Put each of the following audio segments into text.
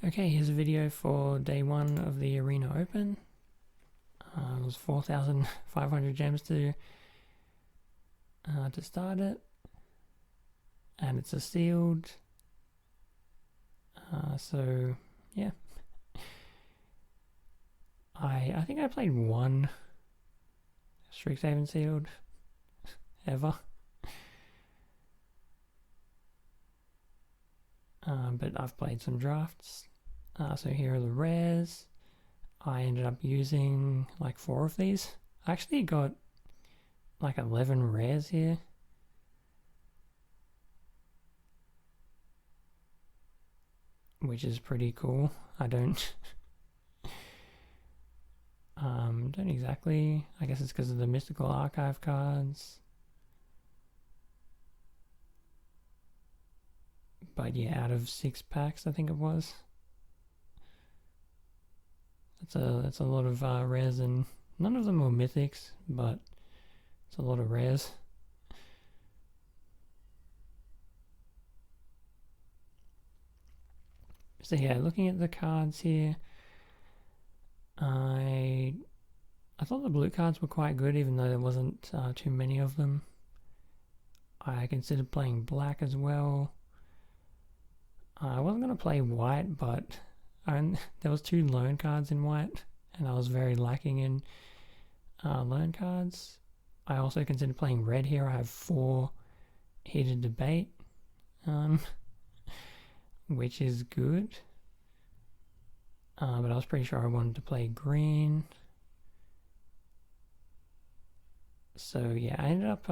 Okay, here's a video for day 1 of the Arena Open. It was 4,500 gems to start it, and it's a sealed. So yeah, I think I played one Strixhaven sealed ever. But I've played some drafts. So here are the rares. I ended up using like 4 of these. I actually got like 11 rares here. Which is pretty cool. I don't exactly, I guess it's because of the mystical archive cards. But yeah, out of 6 packs I think it was. That's a lot of rares, and none of them were mythics, but it's a lot of rares. So yeah, looking at the cards here, I thought the blue cards were quite good, even though there wasn't too many of them. I considered playing black as well. I wasn't going to play white, but there was 2 lone cards in white, and I was very lacking in lone cards. I also considered playing red here. I have 4 Heated Debate, which is good. But I was pretty sure I wanted to play green. So yeah, I ended up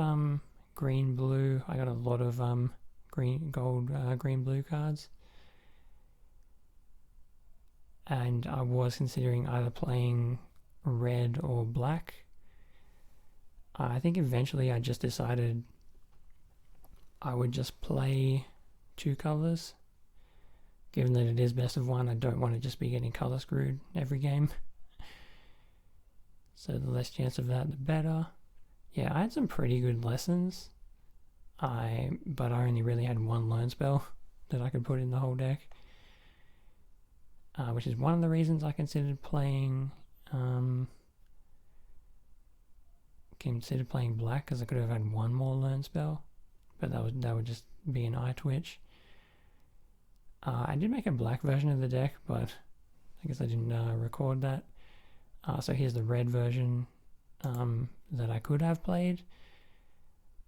green blue. I got a lot of green blue cards, and I was considering either playing red or black. I think eventually I just decided I would just play 2 colors. Given that it is best of 1, I don't want to just be getting color screwed every game. So the less chance of that, the better. Yeah, I had some pretty good lessons. But I only really had 1 lone spell that I could put in the whole deck. Which is one of the reasons I considered playing black, because I could have had 1 more lone spell. But that would just be an eye twitch. I did make a black version of the deck, but I guess I didn't record that. So here's the red version that I could have played.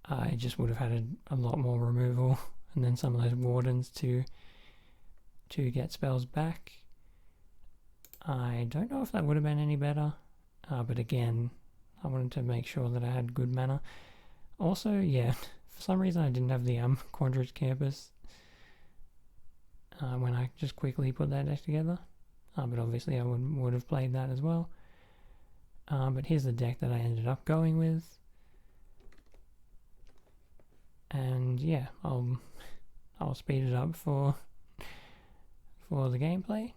I just would have had a lot more removal, and then some of those wardens to get spells back. I don't know if that would have been any better, but again, I wanted to make sure that I had good mana. Also, yeah, for some reason I didn't have the Quandrich Campus when I just quickly put that deck together, but obviously I would have played that as well. But here's the deck that I ended up going with, and yeah, I'll speed it up for the gameplay.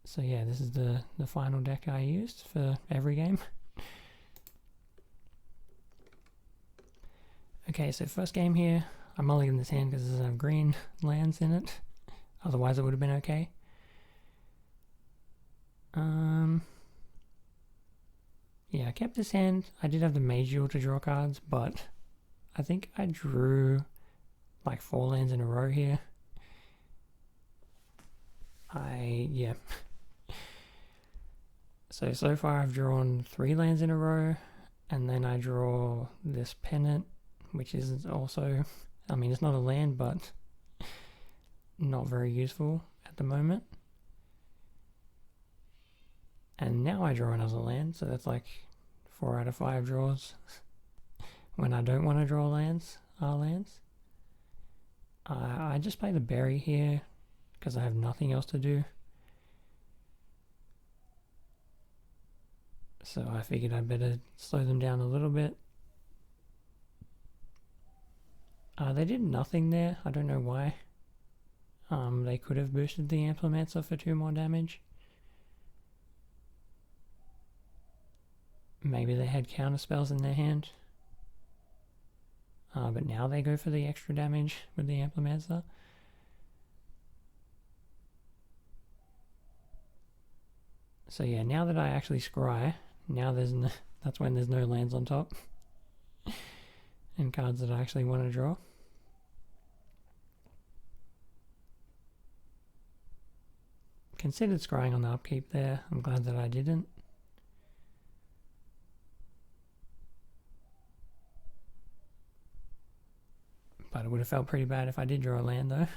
So yeah, this is the final deck I used for every game. Okay, so first game here, I mulligan this hand because it doesn't have green lands in it. Otherwise it would have been okay. Yeah, I kept this hand. I did have the Mage Duel to draw cards, but I think I drew like 4 lands in a row here. Yeah. So far I've drawn 3 lands in a row, and then I draw this Pennant, which is also, I mean, it's not a land, but not very useful at the moment. And now I draw another land, so that's like 4 out of 5 draws when I don't want to draw lands, lands. I just play the Berry here because I have nothing else to do. So I figured I'd better slow them down a little bit. They did nothing there. I don't know why. They could have boosted the Implementor for 2 more damage. Maybe they had counter spells in their hand. But now they go for the extra damage with the Implementor. So yeah, now that I actually scry, now that's when there's no lands on top. And cards that I actually want to draw. Considered scrying on the upkeep there. I'm glad that I didn't. But it would have felt pretty bad if I did draw a land though.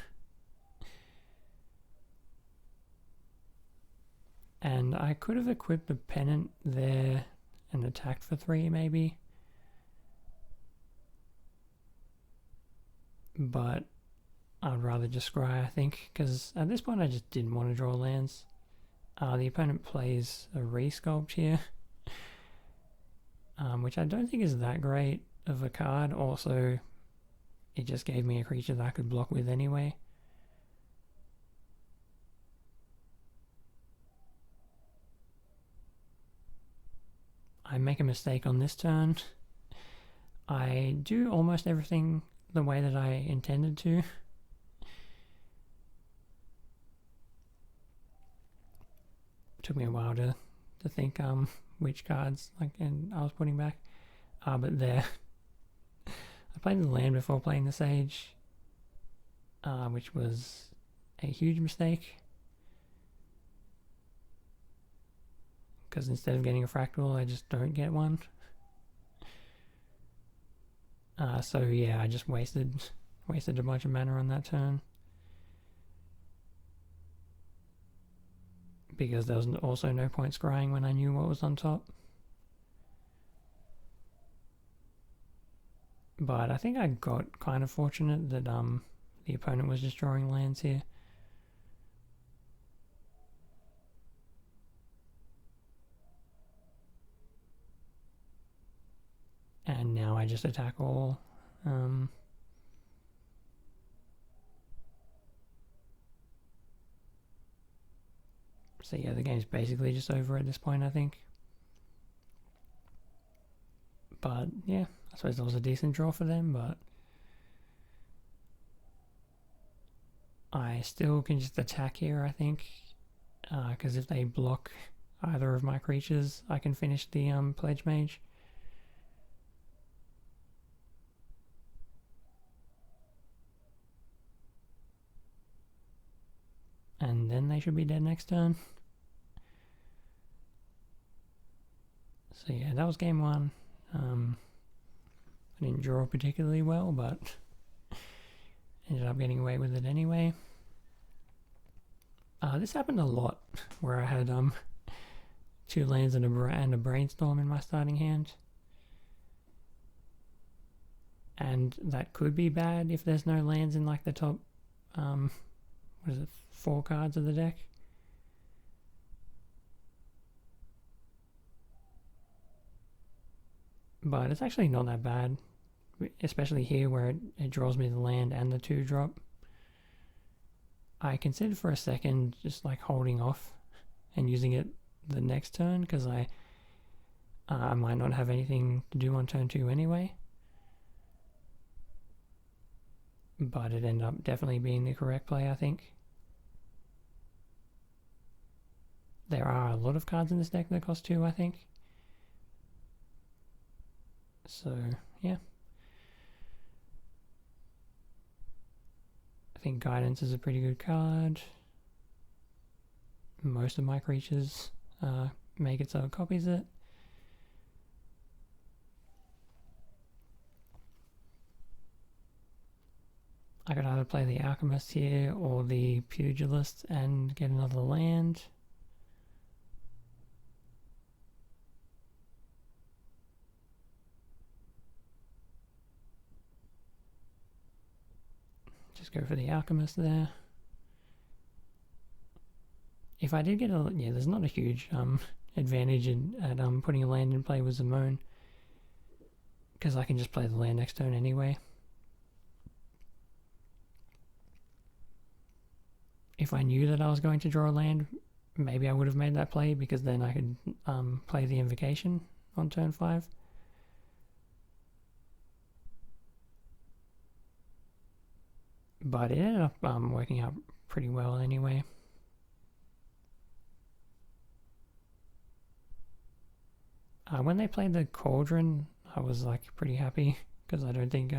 And I could have equipped the pennant there and attacked for 3 maybe. But I'd rather just scry, I think, because at this point I just didn't want to draw lands. The opponent plays a Resculpt here, which I don't think is that great of a card. Also, it just gave me a creature that I could block with anyway. I make a mistake on this turn. I do almost everything the way that I intended to. Took me a while to think which cards and I was putting back. But there, I played the land before playing the Sage, which was a huge mistake. Because instead of getting a fractal, I just don't get one. So yeah, I just wasted a bunch of mana on that turn. Because there was also no point scrying when I knew what was on top. But I think I got kind of fortunate that the opponent was just drawing lands here. And now I just attack all. So yeah, the game's basically just over at this point, I think. But yeah, I suppose that was a decent draw for them, but I still can just attack here, I think. Because if they block either of my creatures, I can finish the Pledge Mage. And then they should be dead next turn. So yeah, that was game 1. I didn't draw particularly well, but ended up getting away with it anyway. This happened a lot, where I had 2 lands and a Brainstorm in my starting hand. And that could be bad if there's no lands in like the top, 4 cards of the deck. But it's actually not that bad, especially here where it draws me the land and the 2-drop. I considered for a second just like holding off and using it the next turn, because I might not have anything to do on turn 2 anyway. But it ended up definitely being the correct play, I think. There are a lot of cards in this deck that cost 2, I think. So, yeah. I think Guidance is a pretty good card. Most of my creatures make it so it copies it. I could either play the Alchemist here or the Pugilist and get another land. Just go for the Alchemist there. If I did get a... yeah, there's not a huge advantage at putting a land in play with Zimone, because I can just play the land next turn anyway. If I knew that I was going to draw a land, maybe I would have made that play, because then I could play the Invocation on turn 5. But it ended up working out pretty well anyway. When they played the Cauldron, I was like pretty happy because I don't think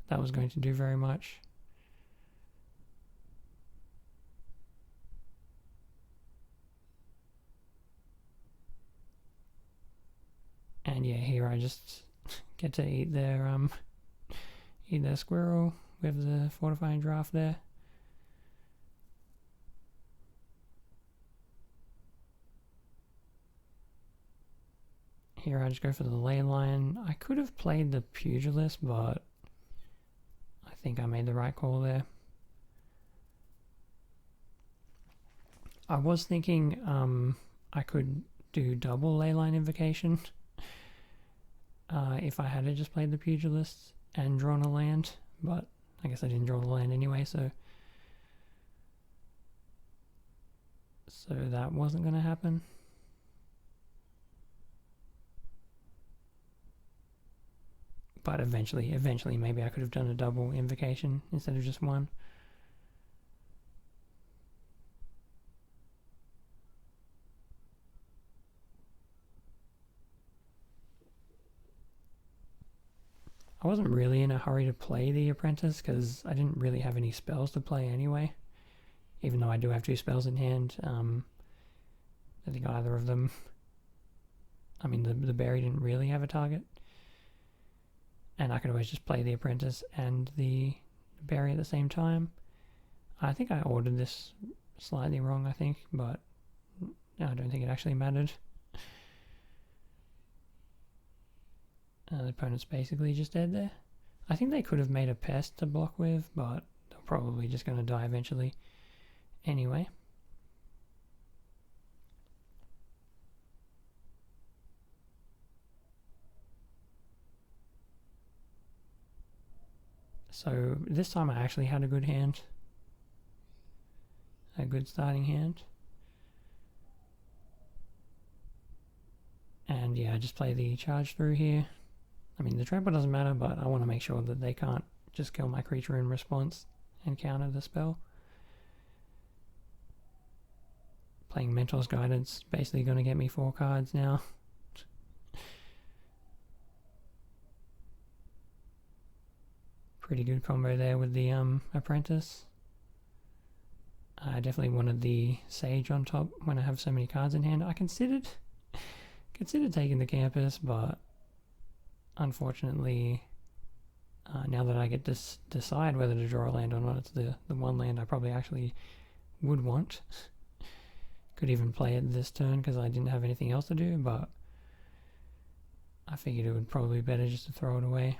that was going to do very much. And yeah, here I just get to eat their squirrel with the fortifying draft there. Here I just go for the ley line. I could have played the pugilist, but I think I made the right call there. I was thinking I could do double ley line invocation if I had just played the pugilist and drawn a land, but I guess I didn't draw the land anyway, so that wasn't going to happen. But eventually maybe I could have done a double invocation instead of just one. I wasn't really in a hurry to play the apprentice because I didn't really have any spells to play anyway, even though I do have 2 spells in hand. I think either of them, I mean the berry didn't really have a target, and I could always just play the apprentice and the berry at the same time. I think I ordered this slightly wrong, I think, but I don't think it actually mattered. The opponent's basically just dead there. I think they could have made a pest to block with, but they're probably just going to die eventually anyway. So this time I actually had a good hand. A good starting hand. And yeah, I just play the charge through here. I mean, the trample doesn't matter, but I want to make sure that they can't just kill my creature in response and counter the spell. Playing Mentor's Guidance, basically going to get me 4 cards now. Pretty good combo there with the apprentice. I definitely wanted the Sage on top when I have so many cards in hand. I considered taking the campus, but unfortunately, now that I get to decide whether to draw a land or not, it's the one land I probably actually would want. Could even play it this turn because I didn't have anything else to do, but I figured it would probably be better just to throw it away.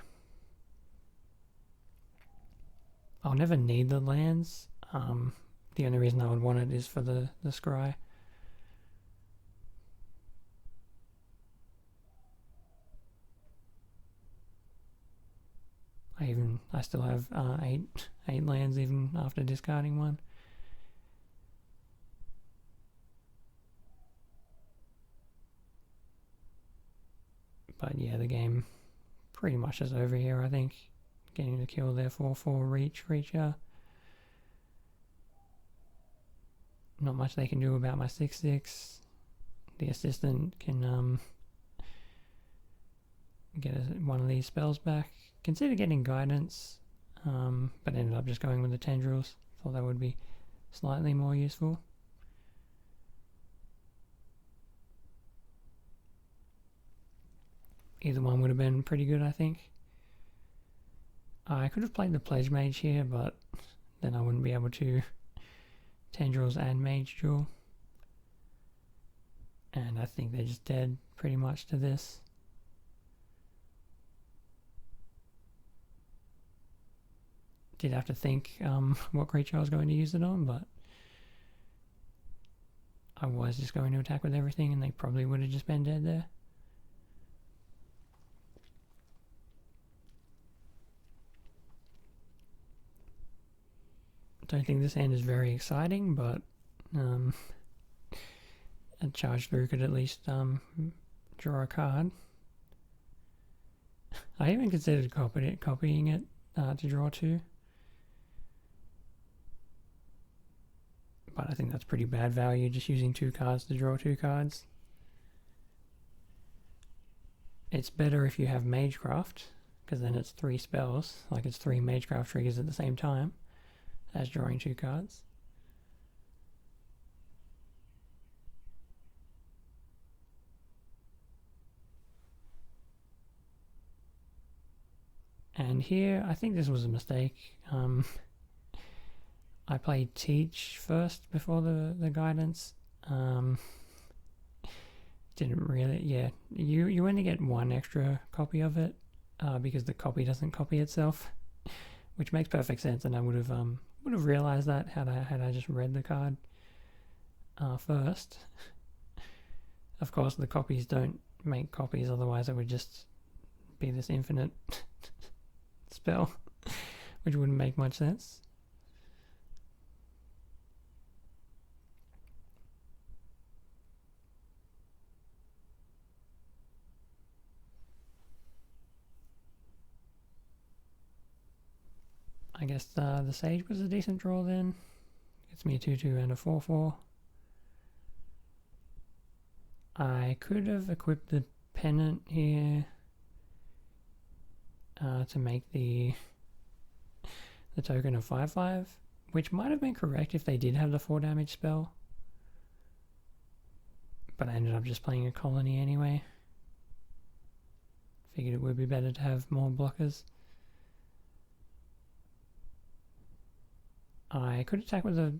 I'll never need the lands. The only reason I would want it is for the scry. I still have 8 lands even after discarding one. But yeah, the game pretty much is over here, I think. Getting to kill their 4/4 reach creature. Not much they can do about my 6/6. The assistant can get one of these spells back. Consider getting guidance, but ended up just going with the tendrils. Thought that would be slightly more useful. Either one would have been pretty good, I think. I could have played the Pledge Mage here, but then I wouldn't be able to tendrils and Mage Duel. And I think they're just dead pretty much to this. Did have to think what creature I was going to use it on, but I was just going to attack with everything and they probably would have just been dead there. Don't think this hand is very exciting, but a charge through could at least draw a card. I even considered copying it to draw 2. But I think that's pretty bad value, just using 2 cards to draw 2 cards. It's better if you have Magecraft, because then it's 3 spells, like it's 3 Magecraft triggers at the same time as drawing 2 cards. And here, I think this was a mistake. I played Teach first before the guidance. Didn't really, yeah. You only get 1 extra copy of it because the copy doesn't copy itself, which makes perfect sense. And I would have realized that had I just read the card first. Of course, the copies don't make copies, otherwise it would just be this infinite spell, which wouldn't make much sense. I guess the Sage was a decent draw then. Gets me a 2-2 and a 4-4. I could have equipped the Pennant here to make the token a 5-5, which might have been correct if they did have the 4 damage spell. But I ended up just playing a Colony anyway. Figured it would be better to have more blockers. I could attack with the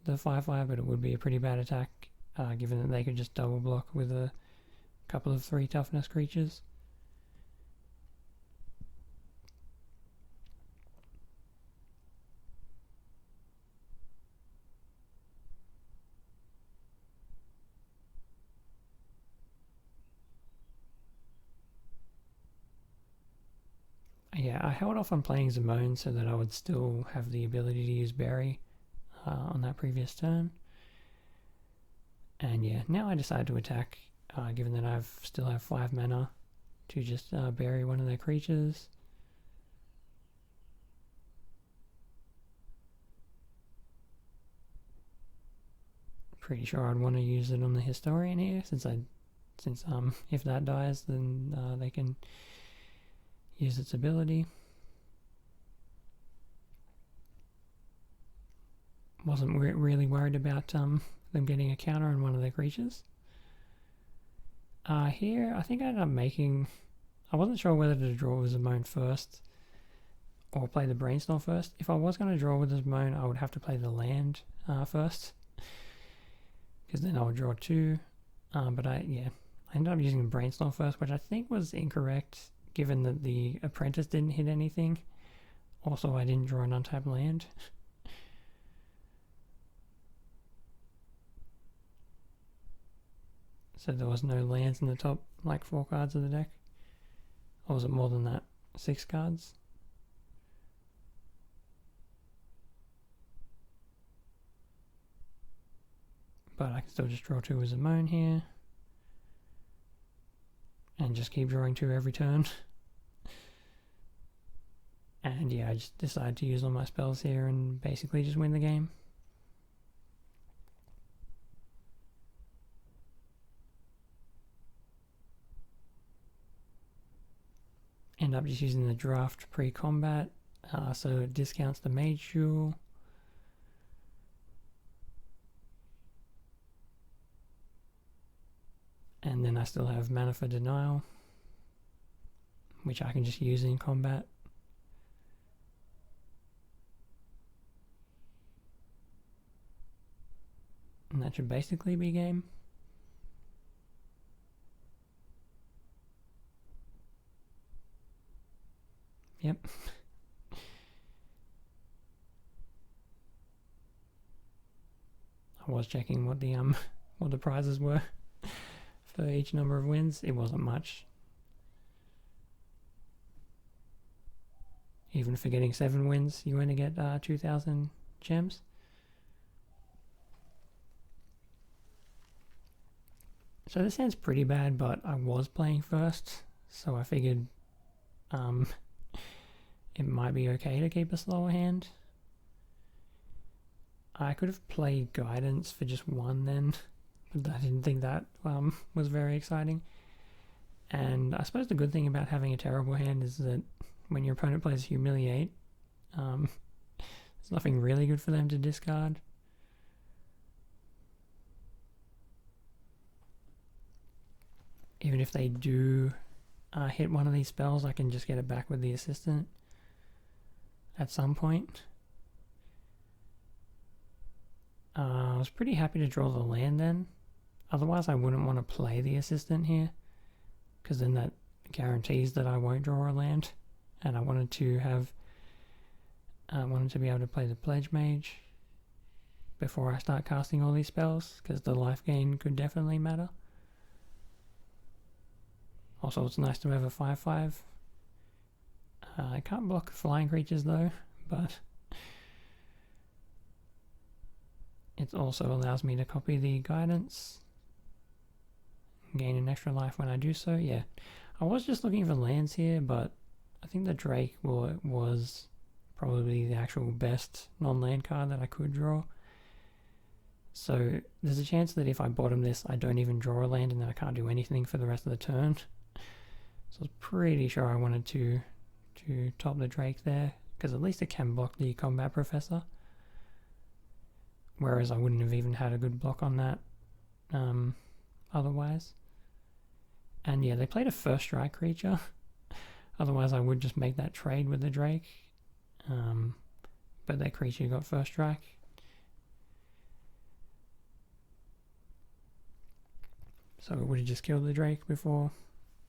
5-5, but it would be a pretty bad attack, given that they could just double block with a couple of 3 toughness creatures. Yeah, I held off on playing Zimone so that I would still have the ability to use Bury on that previous turn. And yeah, now I decide to attack, given that I still have 5 mana, to just bury one of their creatures. Pretty sure I'd want to use it on the Historian here, since if that dies, then they can use its ability. Wasn't really worried about them getting a counter on one of their creatures. Here, I think I ended up making... I wasn't sure whether to draw with Zimone first or play the Brainstorm first. If I was going to draw with Zimone, I would have to play the land first, because then I would draw 2. But I ended up using the Brainstorm first, which I think was incorrect, given that the Apprentice didn't hit anything. Also, I didn't draw an untapped land. So there was no lands in the top, 4 cards of the deck. Or was it more than that? 6 cards? But I can still just draw 2 with Zimone here. And just keep drawing 2 every turn. And yeah, I just decide to use all my spells here and basically just win the game. End up just using the draft pre-combat, so it discounts the Mage Duel. And then I still have mana for denial, which I can just use in combat. And that should basically be game. Yep. I was checking what the prizes were for each number of wins. It wasn't much. Even for getting 7 wins, you only get 2,000 gems. So this sounds pretty bad, but I was playing first, so I figured it might be okay to keep a slower hand. I could have played Guidance for just 1 then, but I didn't think that was very exciting. And I suppose the good thing about having a terrible hand is that when your opponent plays Humiliate, there's nothing really good for them to discard. Even if they do hit one of these spells, I can just get it back with the assistant at some point. I was pretty happy to draw the land then. Otherwise I wouldn't want to play the assistant here, because then that guarantees that I won't draw a land. And I wanted to be able to play the Pledge Mage before I start casting all these spells, because the life gain could definitely matter. Also, it's nice to have a 5/5. I can't block flying creatures though, but it also allows me to copy the guidance, gain an extra life when I do so. Yeah, I was just looking for lands here, but I think the Drake was probably the actual best non-land card that I could draw. So there's a chance that if I bottom this, I don't even draw a land and then I can't do anything for the rest of the turn. So I was pretty sure I wanted to top the Drake there, because at least it can block the Combat Professor. Whereas I wouldn't have even had a good block on that otherwise. And yeah, they played a first strike creature. Otherwise I would just make that trade with the Drake. But that creature got first strike. So it would have just killed the Drake before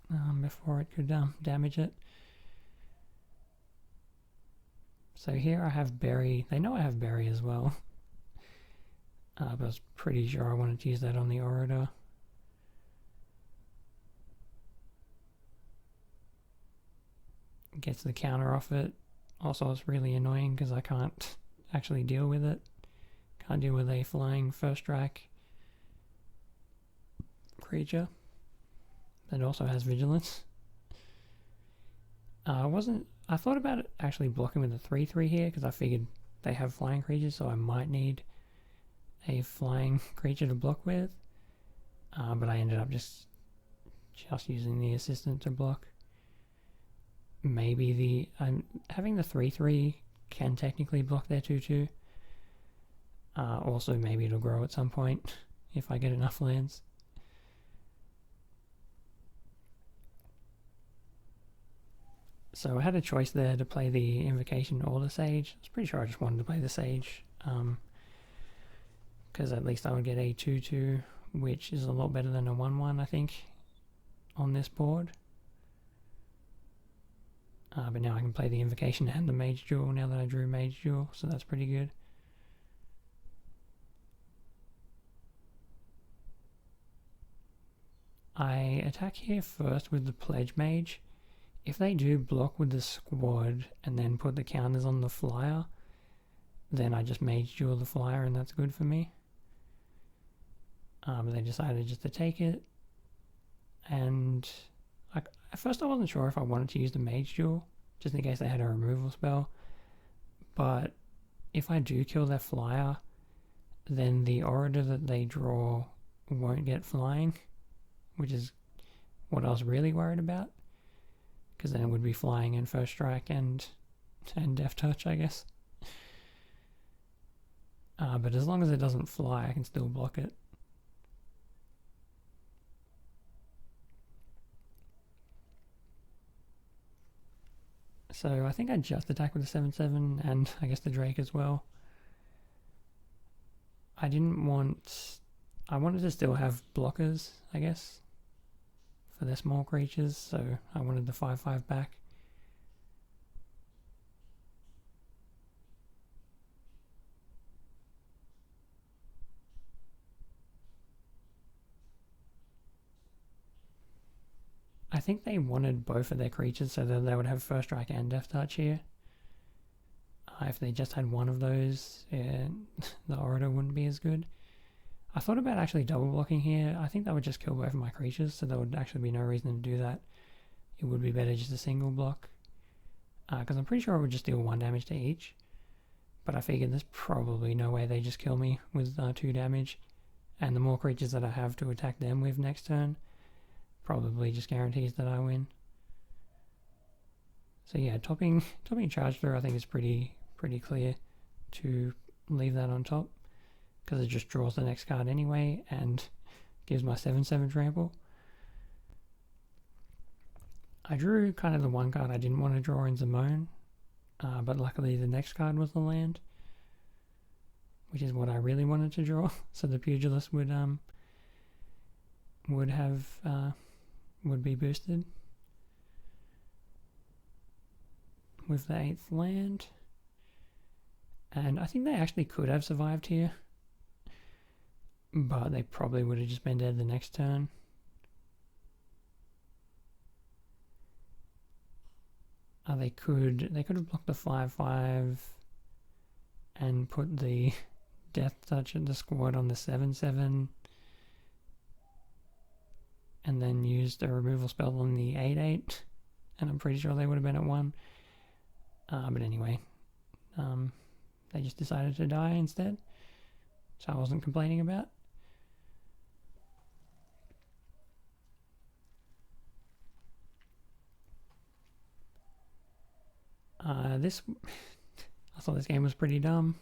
it could damage it. So here I have Berry. They know I have Berry as well. But I was pretty sure I wanted to use that on the Orator. Gets the counter off it. Also, it's really annoying because I can't actually deal with it. Can't deal with a flying first strike creature that also has vigilance. I thought about it actually blocking with a 3/3 here, because I figured they have flying creatures, so I might need a flying creature to block with. But I ended up just using the assistant to block. Maybe having the 3/3 can technically block their 2/2. Also, maybe it'll grow at some point if I get enough lands. So I had a choice there to play the Invocation or the Sage. I was pretty sure I just wanted to play the Sage, because at least I would get a 2/2, which is a lot better than a 1/1, I think, on this board. But now I can play the Invocation and the Mage Duel now that I drew Mage Duel, so that's pretty good. I attack here first with the Pledge Mage. If they do block with the squad and then put the counters on the flyer, then I just Mage Duel the flyer and that's good for me. But they decided just to take it. And at first I wasn't sure if I wanted to use the Mage Duel, just in case they had a removal spell. But if I do kill their flyer, then the Orator that they draw won't get flying, which is what I was really worried about. Because then it would be flying and first strike and Death Touch, I guess. But as long as it doesn't fly, I can still block it. So I think I just attack with the 7/7 and I guess the Drake as well. I wanted to still have blockers, I guess, for their small creatures, so I wanted the 5/5 back. I think they wanted both of their creatures so that they would have first strike and Death Touch here. If they just had one of those, the Orator wouldn't be as good. I thought about actually double blocking here. I think that would just kill both of my creatures, so there would actually be no reason to do that. It would be better just a single block, because I'm pretty sure it would just deal 1 damage to each. But I figured there's probably no way they just kill me with 2 damage, and the more creatures that I have to attack them with next turn, probably just guarantees that I win. So yeah, topping charge through I think is pretty clear to leave that on top, because it just draws the next card anyway and gives my 7/7 trample. I drew kind of the one card I didn't want to draw in Zimone, but luckily the next card was the land, which is what I really wanted to draw. So the Pugilist would be boosted with the 8th land, and I think they actually could have survived here, but they probably would have just been dead the next turn. They could have blocked the 5/5 and put the Death Touch at the squad on the 7/7, and then used a removal spell on the 8/8, and I'm pretty sure they would have been at 1. But anyway, they just decided to die instead, so I wasn't complaining about. I thought this game was pretty dumb,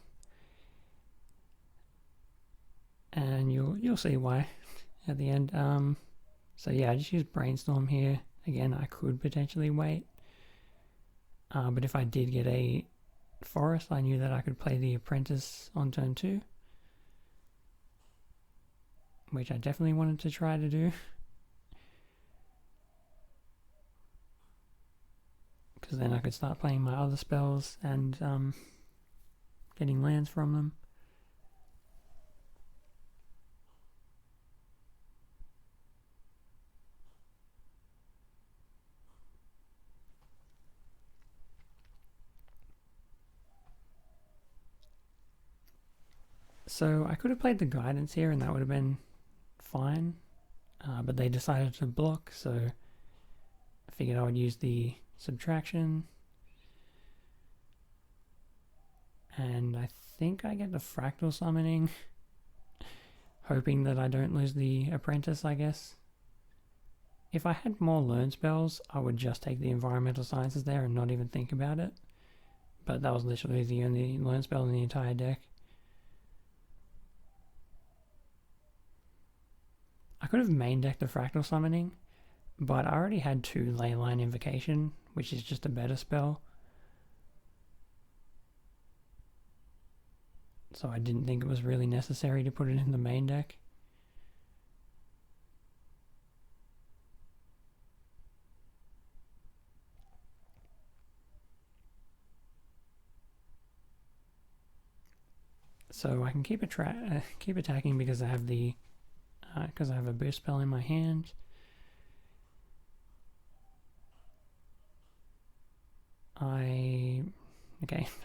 and you'll see why at the end. So yeah, I just used Brainstorm here. Again, I could potentially wait, but if I did get a Forest, I knew that I could play the Apprentice on turn 2, which I definitely wanted to try to do, because then I could start playing my other spells and getting lands from them. So I could have played the Guidance here and that would have been fine, but they decided to block, so I figured I would use the Subtraction, and I think I get the Fractal Summoning, hoping that I don't lose the Apprentice, I guess. If I had more learn spells, I would just take the Environmental Sciences there and not even think about it, but that was literally the only learn spell in the entire deck. I could have main decked the Fractal Summoning, but I already had 2 Leyline Invocation, which is just a better spell. So I didn't think it was really necessary to put it in the main deck. So I can keep attacking because I have the because I have a boost spell in my hand. I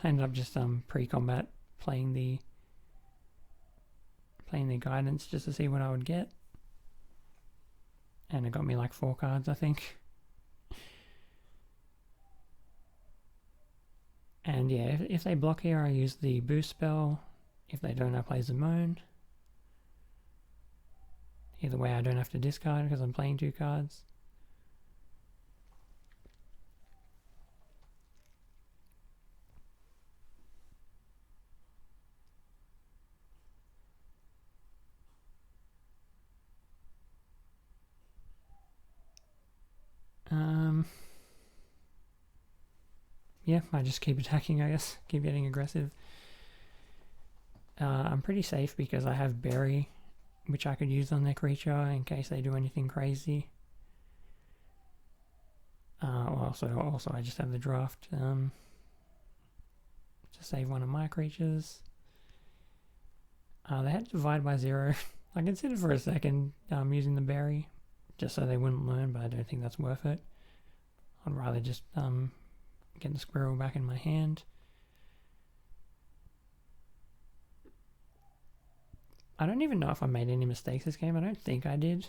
ended up just pre-combat playing the Guidance just to see what I would get, and it got me like 4 cards, I think. And yeah, if they block here, I use the boost spell. If they don't, I play Zimone. Either way, I don't have to discard because I'm playing 2 cards. Yeah, I just keep attacking, I guess. Keep getting aggressive. I'm pretty safe because I have Berry, which I could use on their creature in case they do anything crazy. Also I just have the draft to save one of my creatures. They had to divide by 0. I considered for a second using the Berry, just so they wouldn't learn, but I don't think that's worth it. I'd rather just get the squirrel back in my hand. I don't even know if I made any mistakes this game. I don't think I did.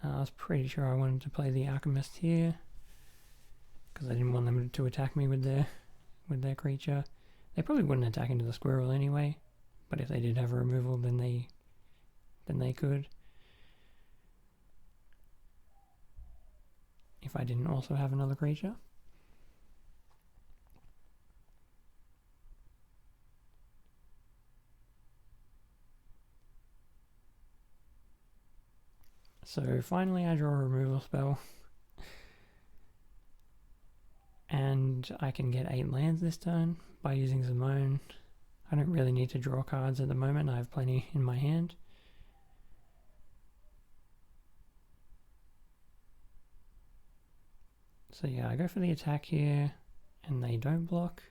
I was pretty sure I wanted to play the Alchemist here because I didn't want them to attack me with their creature. They probably wouldn't attack into the squirrel anyway, But if they did have a removal, then they could. If I didn't also have another creature. So finally I draw a removal spell. And I can get 8 lands this turn by using Zimone. I don't really need to draw cards at the moment, I have plenty in my hand. So yeah, I go for the attack here, and they don't block.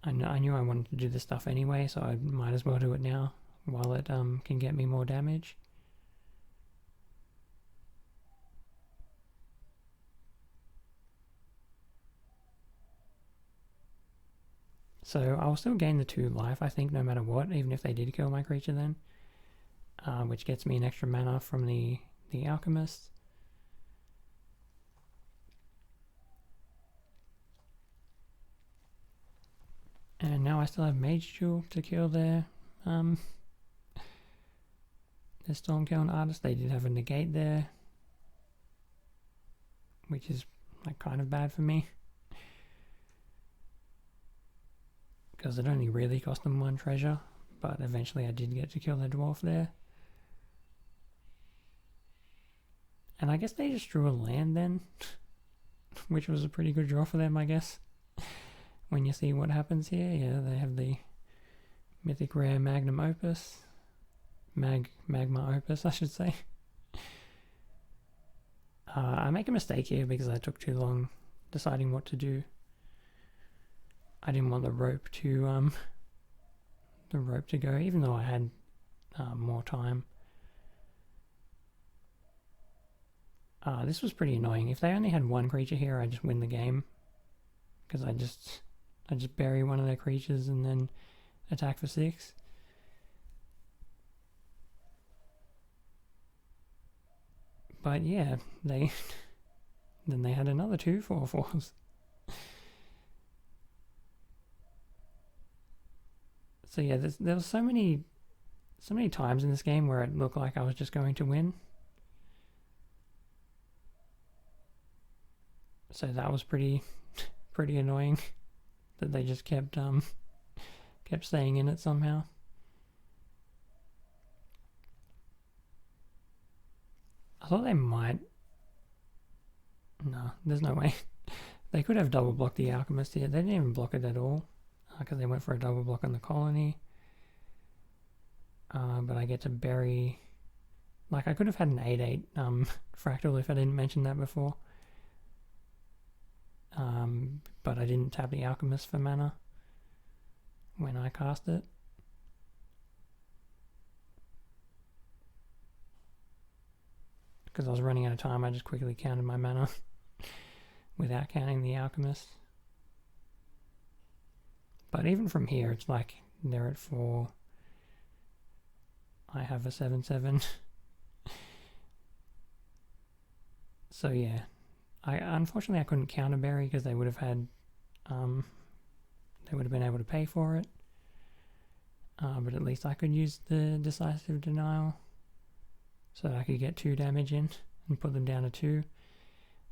I knew I wanted to do this stuff anyway, so I might as well do it now while it can get me more damage. So I'll still gain the 2 life, I think, no matter what, even if they did kill my creature then. Which gets me an extra mana from the Alchemist. And now I still have Mage Jewel to kill their Stormkiln Artist. They did have a negate there, which is like kind of bad for me, because it only really cost them 1 treasure, but eventually I did get to kill the dwarf there. And I guess they just drew a land then, which was a pretty good draw for them, I guess. When you see what happens here, yeah, they have the mythic rare Magnum Opus. Magma Opus, I should say. I make a mistake here because I took too long deciding what to do. I didn't want the rope to go, even though I had more time. This was pretty annoying. If they only had 1 creature here, I just win the game, because I just bury one of their creatures and then attack for 6. But yeah, then they had another 2 4/4s. So yeah, there was so many times in this game where it looked like I was just going to win. So that was pretty annoying that they just kept staying in it somehow. I thought they might. No, there's no way. They could have double blocked the Alchemist here. They didn't even block it at all, because they went for a double block on the colony. But I get to bury. Like, I could have had an 8/8 fractal if I didn't mention that before. But I didn't tap the Alchemist for mana when I cast it. Because I was running out of time, I just quickly counted my mana without counting the Alchemist. But even from here, it's like they're at 4. I have a 7/7. So yeah. Unfortunately I couldn't counter bury because they would have had they would have been able to pay for it. But at least I could use the decisive denial so that I could get 2 damage in and put them down to 2,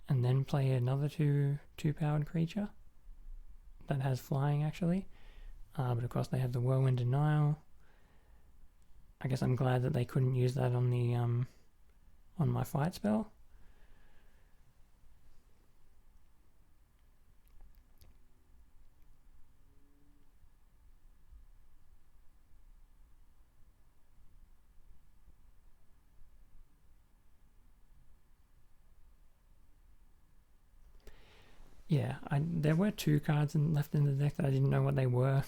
and then play another 2 powered creature that has flying actually. But of course they have the Whirlwind Denial. I guess I'm glad that they couldn't use that on the on my fight spell. Yeah, there were 2 cards left in the deck that I didn't know what they were,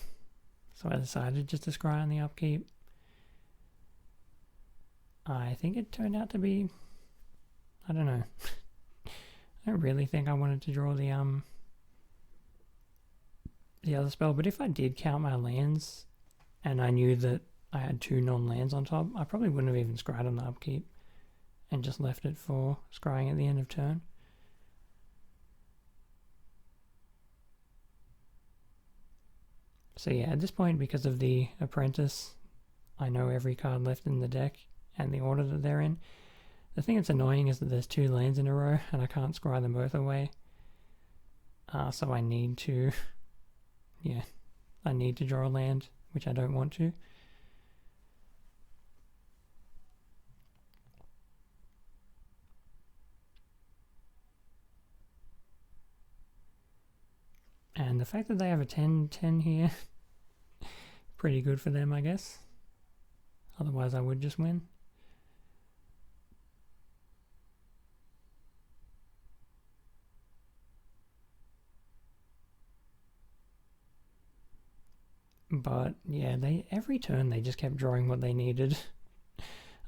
so I decided just to scry on the upkeep. I think it turned out to be, I don't know. I don't really think I wanted to draw the other spell, but if I did count my lands and I knew that I had 2 non-lands on top, I probably wouldn't have even scryed on the upkeep and just left it for scrying at the end of turn. So yeah, at this point, because of the Apprentice, I know every card left in the deck and the order that they're in. The thing that's annoying is that there's 2 lands in a row and I can't scry them both away. So I need to, yeah, I need to draw a land, which I don't want to. And the fact that they have a 10-10 here, pretty good for them, I guess. Otherwise I would just win. But yeah, every turn they just kept drawing what they needed.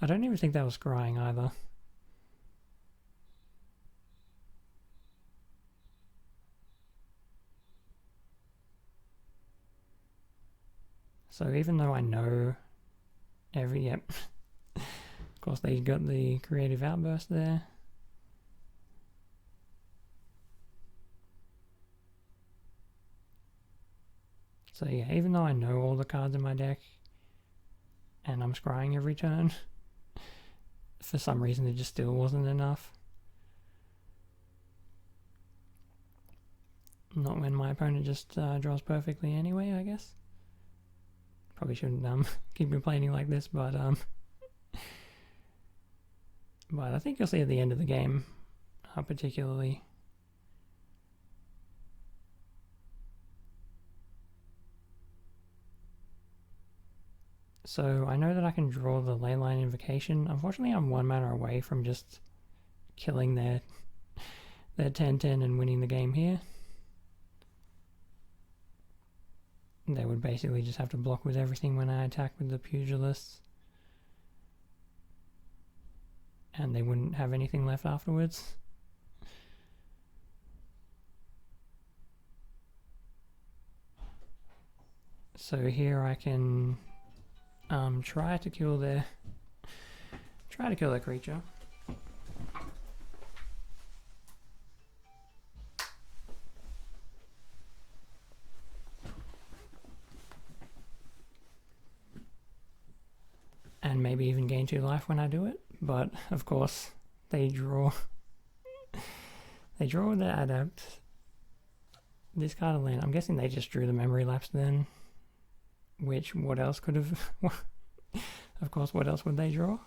I don't even think they were scrying either. So even though I know yep. Of course they got the creative outburst there. So yeah, even though I know all the cards in my deck and I'm scrying every turn, for some reason it just still wasn't enough. Not when my opponent just draws perfectly anyway, I guess. Probably shouldn't keep complaining like this, but I think you'll see at the end of the game, particularly. So I know that I can draw the Leyline Invocation. Unfortunately, I'm 1 mana away from just killing their 10-10 and winning the game here. They would basically just have to block with everything when I attack with the Pugilists. And they wouldn't have anything left afterwards. So here I can try to kill their creature. And maybe even gain 2 life when I do it, but of course they draw the Adept. This card of land, I'm guessing they just drew the Memory Lapse then, which what else could have of course what else would they draw?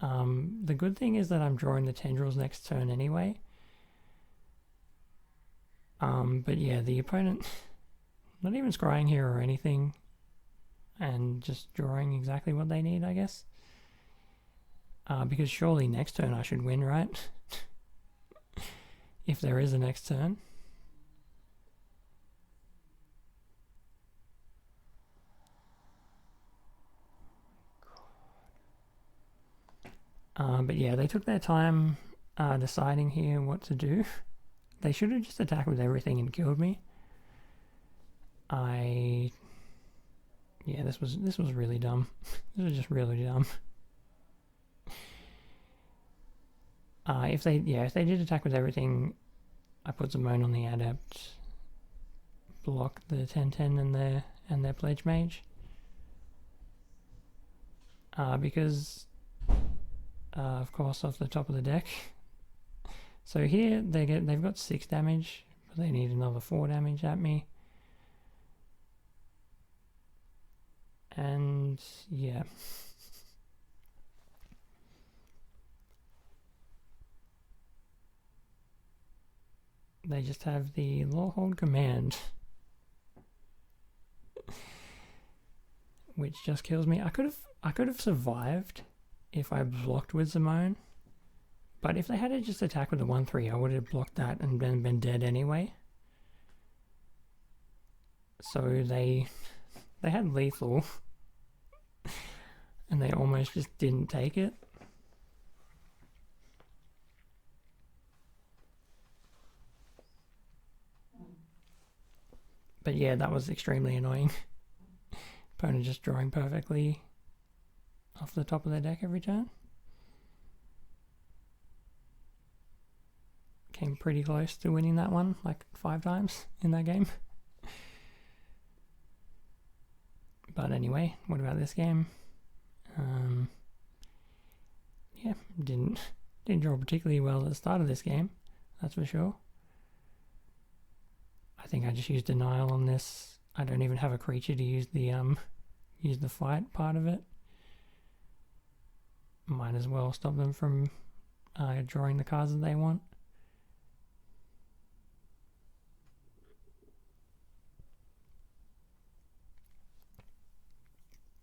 The good thing is that I'm drawing the Tendrils next turn anyway. But yeah, the opponent not even scrying here or anything, and just drawing exactly what they need, I guess. Because surely next turn I should win, right? If there is a next turn. But yeah, they took their time deciding here what to do. They should have just attacked with everything and killed me. Yeah, this was really dumb. This was just really dumb. If they did attack with everything, I put Simone on the Adept, block the 10-10 and their Pledge Mage. Because of course off the top of the deck. So here they've got 6 damage, but they need another 4 damage at me. And yeah. They just have the Lawhold Command, which just kills me. I could have survived if I blocked with Simone, but if they had to just attack with the 1/3, I would have blocked that and then been dead anyway. So they had lethal, and they almost just didn't take it. But yeah, that was extremely annoying. Opponent just drawing perfectly off the top of their deck every turn. Came pretty close to winning that one, like 5 times in that game. But anyway, what about this game? Yeah, didn't draw particularly well at the start of this game, that's for sure. I think I just used denial on this. I don't even have a creature to use the fight part of it. Might as well stop them from drawing the cards that they want.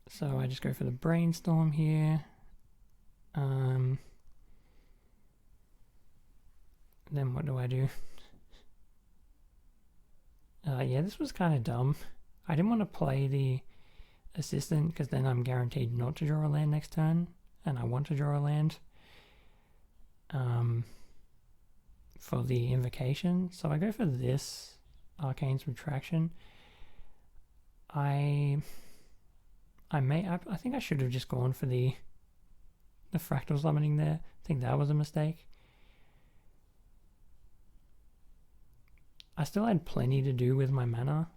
So I just go for the brainstorm here. Then what do I do? Yeah, this was kind of dumb. I didn't want to play the assistant because then I'm guaranteed not to draw a land next turn, and I want to draw a land for the invocation. So I go for this Arcane Subtraction. I think I should have just gone for the fractal summoning there. I think that was a mistake. I still had plenty to do with my mana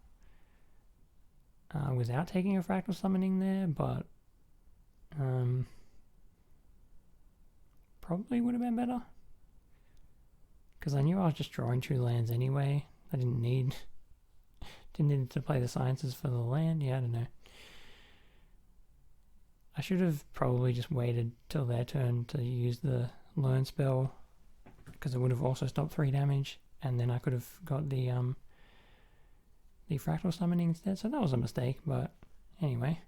without taking a fractal summoning there, but probably would have been better. Because I knew I was just drawing 2 lands anyway. I didn't need to play the sciences for the land. Yeah, I don't know. I should have probably just waited till their turn to use the learn spell, because it would have also stopped 3 damage, and then I could have got the fractal summoning instead. So that was a mistake, but anyway.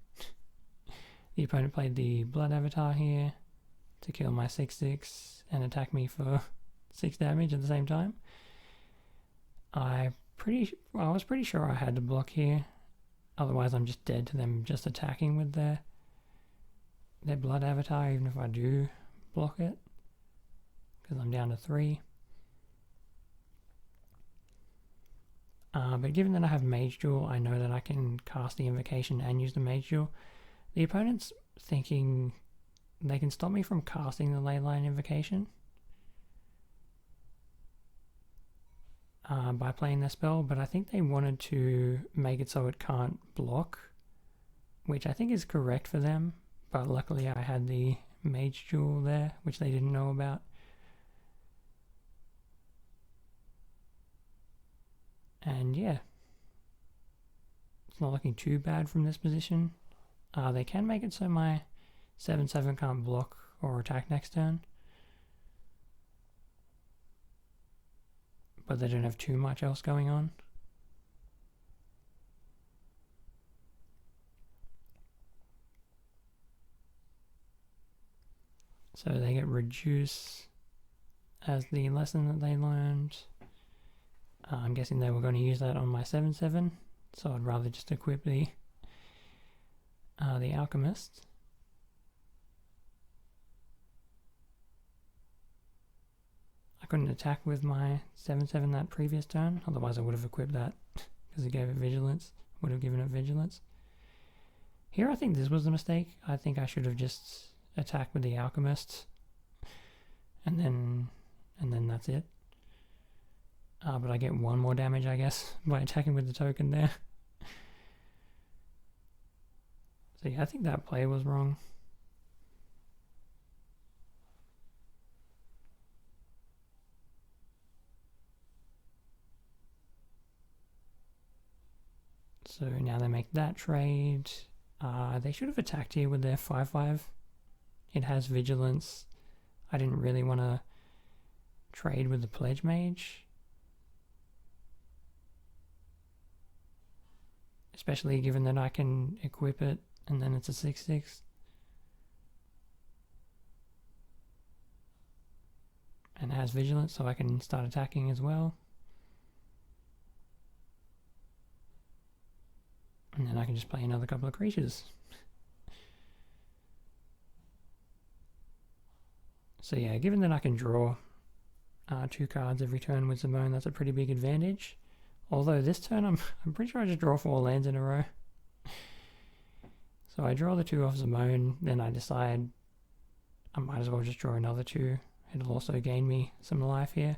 The opponent played the blood avatar here to kill my 6/6 and attack me for 6 damage at the same time. I was pretty sure I had to block here, otherwise I'm just dead to them just attacking with their blood avatar, even if I do block it, because I'm down to 3. But given that I have Mage Duel, I know that I can cast the invocation and use the Mage Duel. The opponent's thinking they can stop me from casting the Leyline invocation by playing their spell, but I think they wanted to make it so it can't block, which I think is correct for them. But luckily I had the Mage Duel there, which they didn't know about. And yeah, it's not looking too bad from this position. They can make it so my 7/7 can't block or attack next turn, but they don't have too much else going on. So they get reduce as the lesson that they learned. I'm guessing they were going to use that on my 7/7, so I'd rather just equip the Alchemist. I couldn't attack with my 7/7 that previous turn, otherwise I would have equipped that because it gave it Vigilance, would have given it Vigilance. Here I think this was a mistake. I think I should have just attacked with the Alchemist and then that's it. But I get 1 more damage, I guess, by attacking with the token there. So yeah, I think that play was wrong. So now they make that trade. They should have attacked here with their 5/5. It has Vigilance. I didn't really want to trade with the Pledge Mage, especially given that I can equip it and then it's a 6/6. And it has Vigilance, so I can start attacking as well. And then I can just play another couple of creatures. So yeah, given that I can draw 2 cards every turn with Simone, that's a pretty big advantage. Although this turn I'm pretty sure I just draw 4 lands in a row. So I draw the 2 off Simone, then I decide I might as well just draw another 2. It'll also gain me some life here.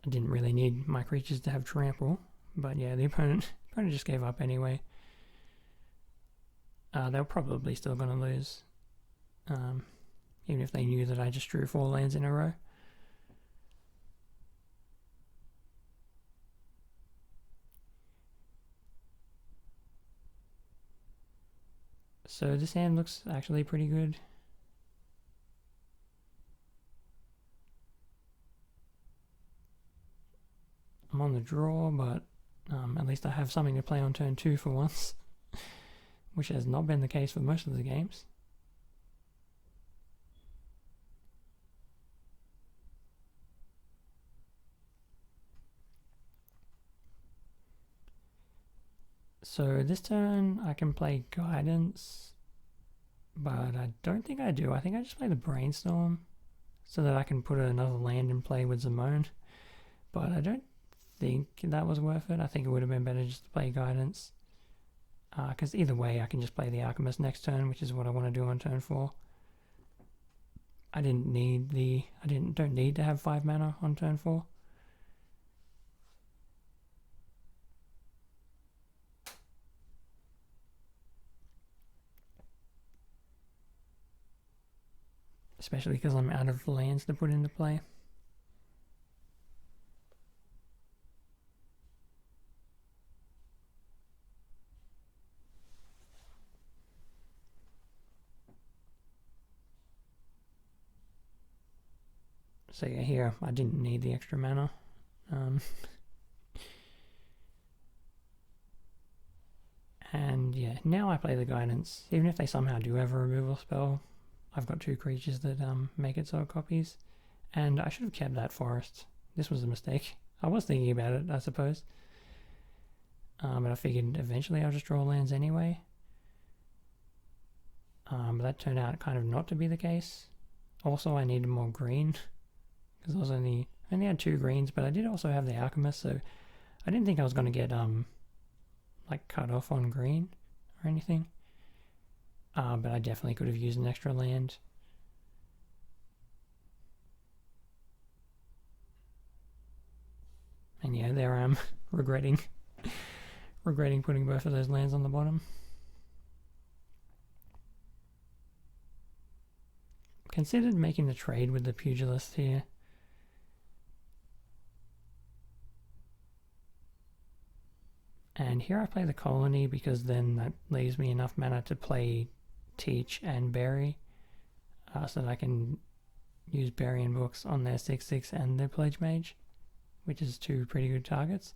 I didn't really need my creatures to have trample, but yeah, the opponent just gave up anyway. They were probably still going to lose, even if they knew that I just drew 4 lands in a row. So this hand looks actually pretty good. I'm on the draw, but at least I have something to play on turn 2 for once, which has not been the case for most of the games. So this turn I can play Guidance, but I don't think I do. I think I just play the Brainstorm so that I can put another land in play with Zimone, but I don't think that was worth it. I think it would have been better just to play Guidance, because either way I can just play the Alchemist next turn, which is what I want to do on turn 4. I don't need to have 5 mana on turn 4. Especially because I'm out of lands to put into play. So yeah, here I didn't need the extra mana. And yeah, now I play the Guidance. Even if they somehow do have a removal spell, I've got 2 creatures that make it so it copies. And I should have kept that forest. This was a mistake. I was thinking about it, I suppose. But I figured eventually I'll just draw lands anyway. But that turned out kind of not to be the case. Also, I needed more green, because I only had 2 greens, but I did also have the Alchemist, so I didn't think I was going to get like cut off on green or anything. But I definitely could have used an extra land. And yeah, there I am, regretting putting both of those lands on the bottom. Considered making the trade with the Pugilist here. And here I play the Colony because then that leaves me enough mana to play Teach and Bury, so that I can use Burying Books on their 6/6 and their Pledge Mage, which is 2 pretty good targets.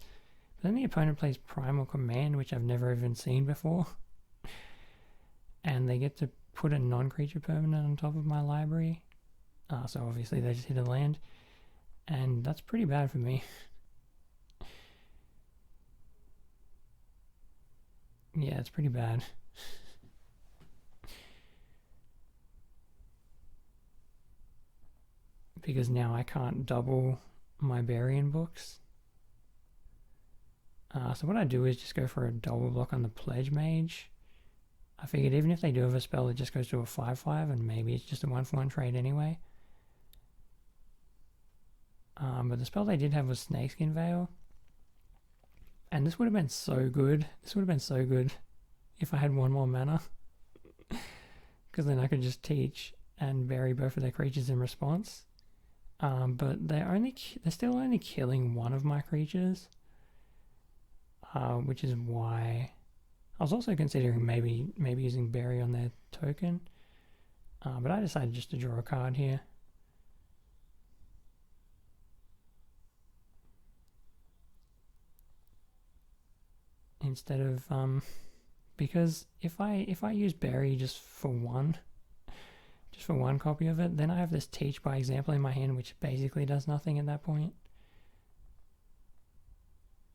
But then the opponent plays Primal Command, which I've never even seen before. And they get to put a non-creature permanent on top of my library. So obviously they just hit a land. And that's pretty bad for me. Yeah, it's pretty bad. Because now I can't double my Burying Books. So what I do is just go for a double block on the Pledge Mage. I figured even if they do have a spell that just goes to a 5/5, and maybe it's just a 1/1 trade anyway. But the spell they did have was Snakeskin Veil. And this would have been so good. This would have been so good if I had 1 more mana. Because then I could just Teach and bury both of their creatures in response. But they're still only killing one of my creatures. Which is why I was also considering maybe using Bury on their token. But I decided just to draw a card here. Instead of because if I use Bury just for one copy of it, then I have this Teach by example in my hand, which basically does nothing at that point.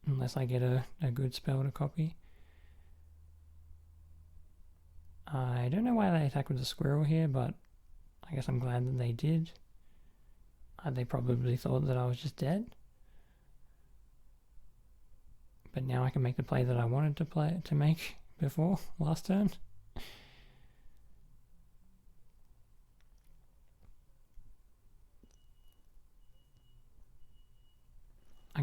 Unless I get a good spell to copy. I don't know why they attacked with the squirrel here, but I guess I'm glad that they did. They probably thought that I was just dead. But now I can make the play that I wanted to make before, last turn.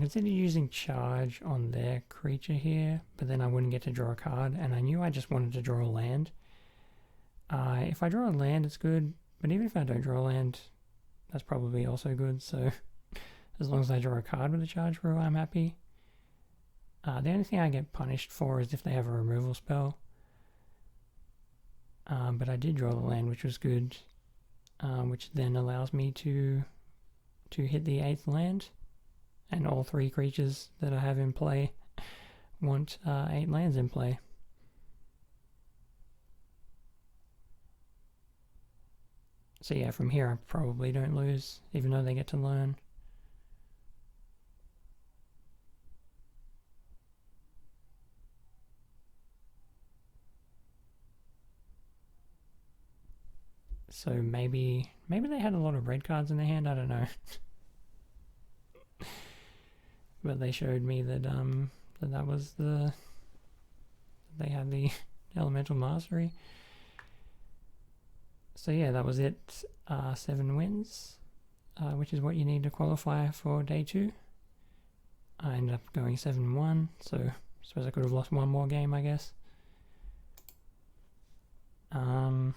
considered using charge on their creature here, but then I wouldn't get to draw a card, and I knew I just wanted to draw a land. If I draw a land, it's good, but even if I don't draw a land, that's probably also good, so as long as I draw a card with a charge brew, I'm happy. The only thing I get punished for is if they have a removal spell. But I did draw the land, which was good, which then allows me to hit the 8th land, and all 3 creatures that I have in play want 8 lands in play. So yeah, from here I probably don't lose, even though they get to learn. So maybe they had a lot of red cards in their hand, I don't know. But they showed me that that was they had the elemental mastery. So yeah, that was it. 7 wins, which is what you need to qualify for day 2. I ended up going 7-1, so I suppose I could have lost one more game, I guess. But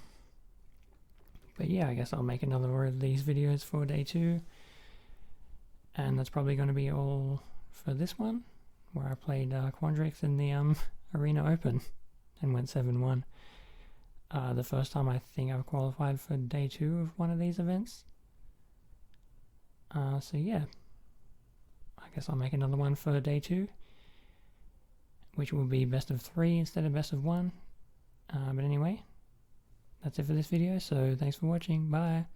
yeah, I guess I'll make another of these videos for day 2. And that's probably going to be all for this one, where I played Quandrix in the Arena Open and went 7-1. The first time I think I've qualified for day 2 of one of these events. So yeah, I guess I'll make another one for day 2, which will be best of 3 instead of best of 1. But anyway, that's it for this video, so thanks for watching, bye!